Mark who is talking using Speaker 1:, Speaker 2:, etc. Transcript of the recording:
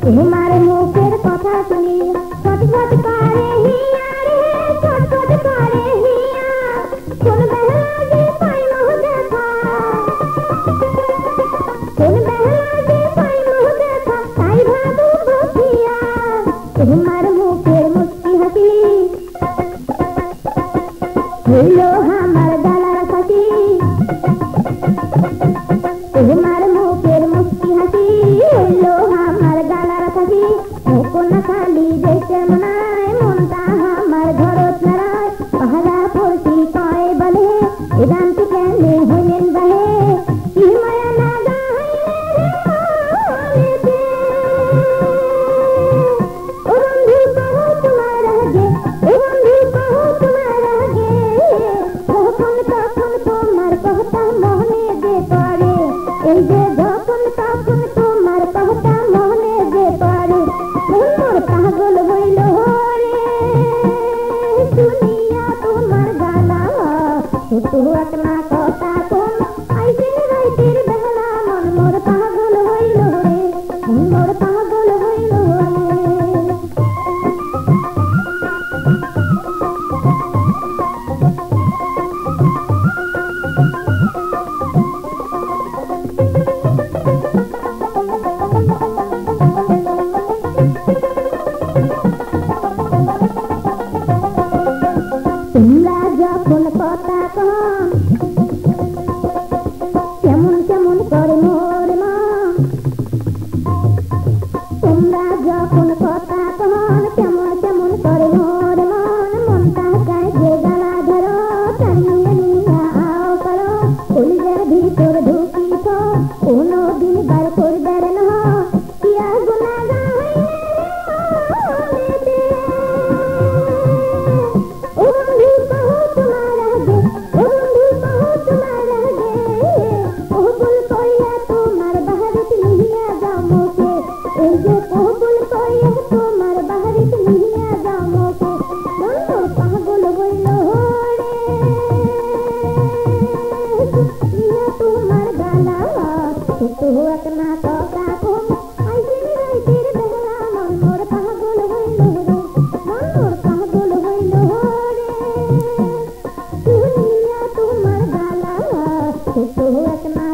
Speaker 1: তোমার মুখের কথা শুনি ছটফট করে হিয়া রে, ছটফট করে হিয়া। কোন বেলা যে পাই মোহ দেখা, কোন বেলা যে পাই মোহ দেখা, তাই ভাবু বসিয়া। তোমার মুখের মুস্কি হাসি হইল আমার গলার ফাঁসি, তোমার মুখের মুস্কি হাসি হইল আমার গলার ফাঁসি। মুকুন খালি দেখে মনায় মনটা আমার ঘরত নারায়, পাহারা পড়ছি কয় বলে এদান্তি কেনে হইলেন বাহে। কি মায়া লাগা হইলে ও বন্ধু কহো তোমার আগে, ও বন্ধু কহো তোমার আগে। কখন তখন তোমার কথা মনে যে পড়ে, এই যে যখন তখন তোমার কথা মনে যে পড়ে। মন পাগল হইল রে শুনিয়া তোমার গানা, শুধু একনা কথা কোন আইসিন রাইতের বেলা। মন মোর পাগল হইল রে, মন মোর পাগল হইল রে। তোমরা যখন কথা কন কেমন কেমন করে মোর মন, তোমরা যখন কথা কন কেমন কেমন করে মোর মন। মনটা চায় যে গলা ধরো টানিয়ে নিয়া আও করো, কলিজার ভিতর ঢুকিত কোনো দিন বার করবে না। কিয়া গুনাগা হইলে ও বন্ধু কহো তোমার আগে, ও বন্ধু কহো তোমার আগে। কবুল কইয়া তোমার বাহারিত নিহিয়া যাও মোকে, এই যে কবুল কইয়া তোমার বাহারিত নিহিয়া যাও মোকে। মন মোর পাগল হইল রে শুনিয়া তোমার গানা, শুধু একনা কথা কোন আইসিন রাইতের বেলা। মন মোর পাগল হইল রে, মন মোর পাগল হইল রে শুনিয়া তোমার গানা, শুধু একনা